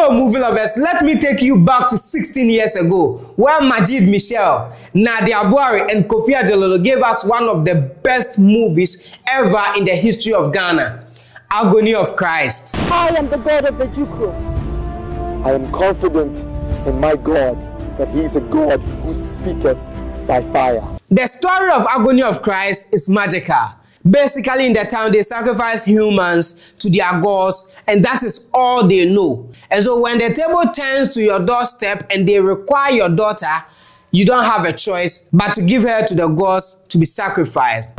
So, movie lovers, let me take you back to 16 years ago, where Majid Michel, Nadia Buhari, and Kofi Ajololo gave us one of the best movies ever in the history of Ghana, Agony of Christ. I am the God of the Jukro. I am confident in my God that he is a God who speaketh by fire. The story of Agony of Christ is magical. Basically, in the town, they sacrifice humans to their gods, and that is all they know. And so when the table turns to your doorstep and they require your daughter, you don't have a choice but to give her to the gods to be sacrificed.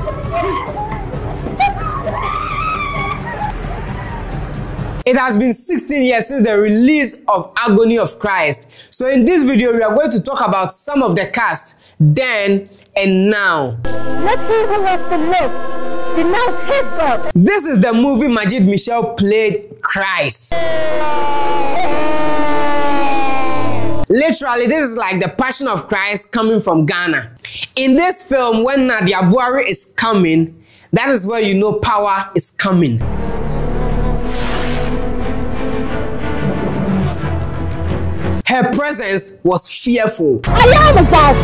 It has been 16 years since the release of Agony of Christ. So in this video, we are going to talk about some of the cast then and now. Let him who has to live denounce his God. This is the movie Majid Michel played Christ. Literally, this is like the Passion of Christ coming from Ghana. In this film, when Nadia Buhari is coming, that is where you know power is coming. Her presence was fearful. I am a God.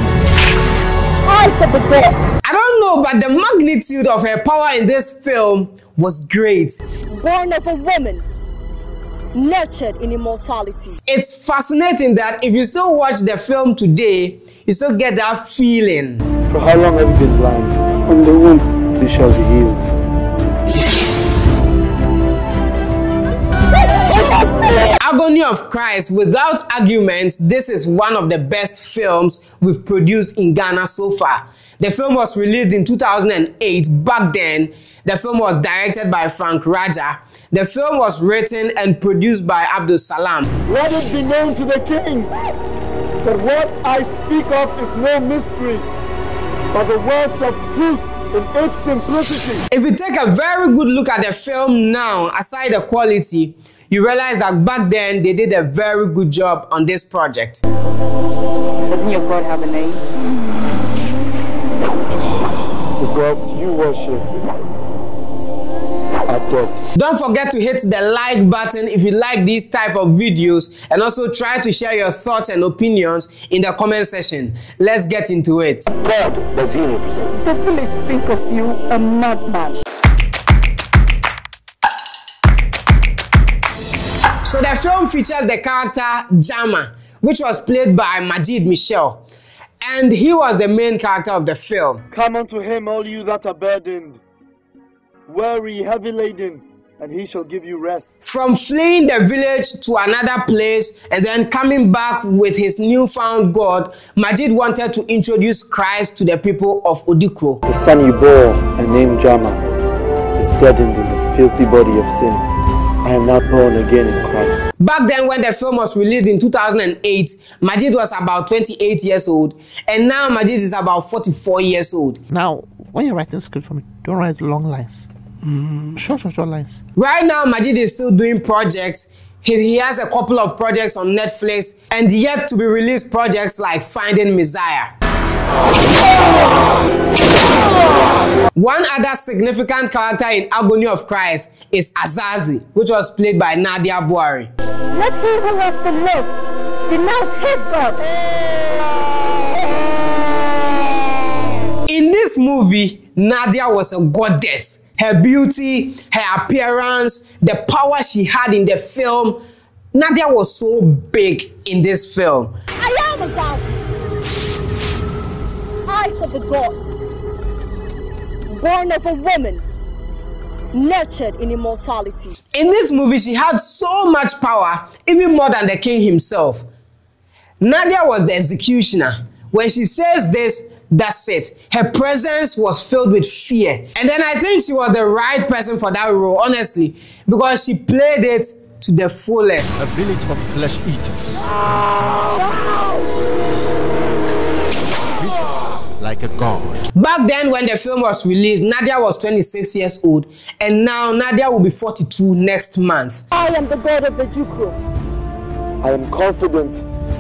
Eyes of the God. I don't know, but the magnitude of her power in this film was great. Born of a woman, nurtured in immortality. It's fascinating that if you still watch the film today, you still get that feeling. For how long have you been blind? From the womb you shall be healed. Agony of Christ, without arguments, this is one of the best films we've produced in Ghana so far. The film was released in 2008. Back then, the film was directed by Frank Raja. The film was written and produced by Abdul Salam. Let it be known to the king that what I speak of is no mystery, but the words of truth in its simplicity. If you take a very good look at the film now, aside the quality, you realize that back then they did a very good job on this project. Doesn't your God have a name? The gods you worship are dead. Don't forget to hit the like button if you like these type of videos, and also try to share your thoughts and opinions in the comment section. Let's get into it. God does he represent? The village think of you a madman. So the film features the character Jama, which was played by Majid Michel, and he was the main character of the film. Come unto him, all you that are burdened, weary, heavy laden, and he shall give you rest. From fleeing the village to another place and then coming back with his newfound God, Majid wanted to introduce Christ to the people of Odikro. The son you bore and named Jama is deadened in the filthy body of sin. I am now born again in Christ. Back then, when the film was released in 2008, Majid was about 28 years old, and now Majid is about 44 years old. Now, when you're writing script for me, don't write long lines. Short lines. Right now, Majid is still doing projects. He has a couple of projects on Netflix, and yet to be released projects like Finding Messiah. One other significant character in Agony of Christ is Azazi, which was played by Nadia Buhari. Let him who has to live denounce his God. In this movie, Nadia was a goddess. Her beauty, her appearance, the power she had in the film, Nadia was so big in this film. I am a God. Eyes of the gods. Born of a woman, nurtured in immortality. In this movie, she had so much power, even more than the king himself. Nadia was the executioner. When she says this, that's it. Her presence was filled with fear. And then I think she was the right person for that role, honestly, because she played it to the fullest. A village of flesh eaters. Treat us like a god. Back then, when the film was released, Nadia was 26 years old, and now Nadia will be 42 next month. I am the God of the Jukro. I am confident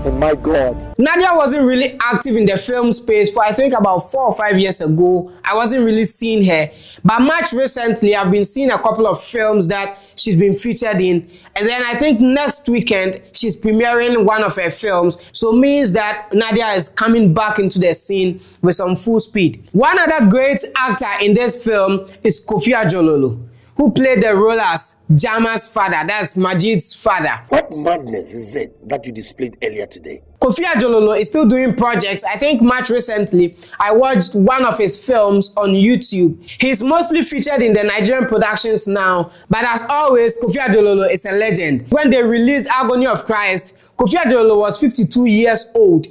in my God. Nadia wasn't really active in the film space for I think about 4 or 5 years ago. I wasn't really seeing her. But much recently, I've been seeing a couple of films that she's been featured in. And then I think next weekend, she's premiering one of her films. So it means that Nadia is coming back into the scene with some full speed. One other great actor in this film is Kofi Adjololo, who played the role as Jama's father, that's Majid's father. What madness is it that you displayed earlier today? Kofi Adjololo is still doing projects. I think much recently, I watched one of his films on YouTube. He's mostly featured in the Nigerian productions now, but as always, Kofi Adjololo is a legend. When they released Agony of Christ, Kofi Adjololo was 52 years old,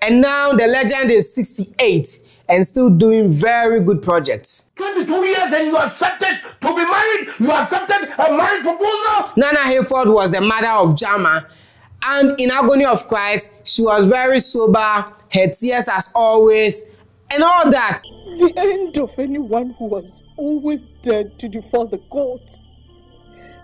and now the legend is 68 and still doing very good projects. 22 years and you accepted to be married? You accepted a marriage proposal? Nana Hayford was the mother of Jama, and in Agony of Christ, she was very sober, her tears as always, and all that. The end of anyone who was always dead to defy the gods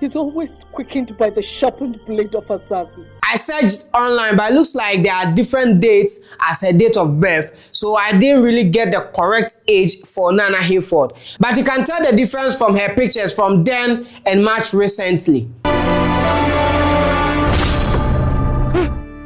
is always quickened by the sharpened blade of assassin. I searched online, but it looks like there are different dates as her date of birth, so I didn't really get the correct age for Nana Hayford. But you can tell the difference from her pictures from then and much recently.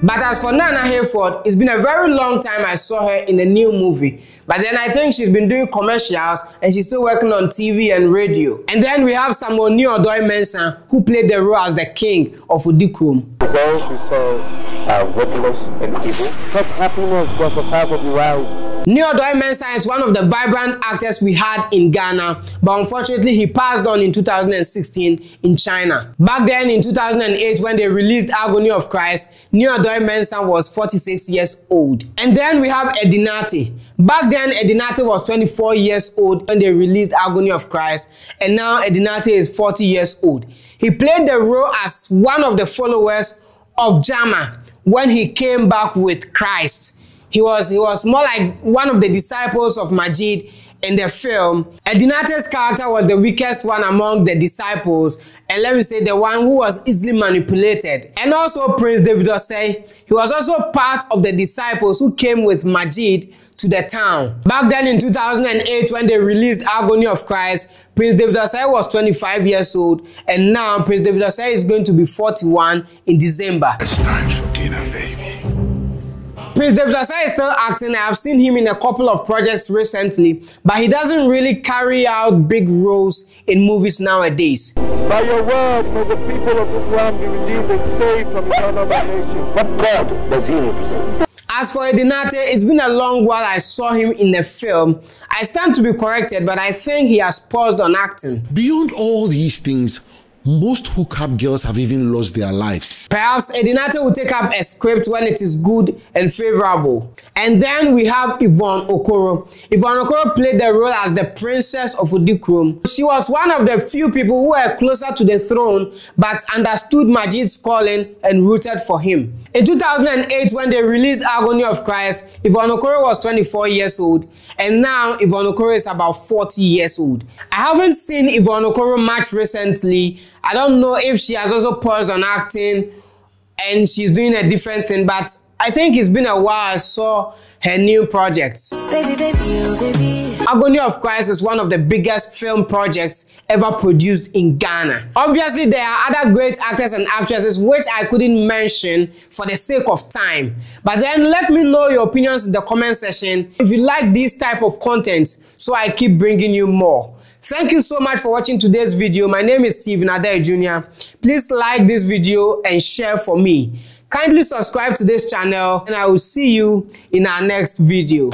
But as for Nana Hayford, it's been a very long time I saw her in a new movie. But then I think she's been doing commercials and she's still working on TV and radio. And then we have Samuel Niodoy-Mensah, who played the role as the king of Udikrum. Those who saw wickedness and evil, such happiness was a type of arrival. Niodoy-Mensah is one of the vibrant actors we had in Ghana, but unfortunately he passed on in 2016 in China. Back then in 2008 when they released Agony of Christ, Niodoy-Mensah was 46 years old. And then we have Edinate. Back then Edinate was 24 years old when they released Agony of Christ, and now Edinate is 40 years old. He played the role as one of the followers of Jama when he came back with Christ. He was more like one of the disciples of Majid in the film. Edinate's character was the weakest one among the disciples, and let me say the one who was easily manipulated. And also Prince David Osei, he was also part of the disciples who came with Majid to the town. Back then in 2008 when they released Agony of Christ, Prince David Osei was 25 years old, and now Prince David Osei is going to be 41 in December. It's time for dinner, baby. Prince David Osei is still acting. I have seen him in a couple of projects recently, but he doesn't really carry out big roles in movies nowadays. By your word, may the people of this land be redeemed and saved from eternal damnation. What God does he represent? As for Edinate, it's been a long while I saw him in the film. I stand to be corrected, but I think he has paused on acting. Beyond all these things, most hookup girls have even lost their lives. Perhaps Edinate will take up a script when it is good and favorable. And then we have Yvonne Okoro. Yvonne Okoro played the role as the princess of Udikrum. She was one of the few people who were closer to the throne but understood Majid's calling and rooted for him. In 2008 when they released Agony of Christ, Yvonne Okoro was 24 years old, and now Yvonne Okoro is about 40 years old. I haven't seen Yvonne Okoro much recently. I don't know if she has also paused on acting and she's doing a different thing, but I think it's been a while I saw her new projects. Baby, baby, oh baby. Agony of Christ is one of the biggest film projects ever produced in Ghana. Obviously, there are other great actors and actresses which I couldn't mention for the sake of time. But then let me know your opinions in the comment section if you like this type of content so I keep bringing you more. Thank you so much for watching today's video. My name is Stephen Adair Jr. Please like this video and share for me. Kindly subscribe to this channel and I will see you in our next video.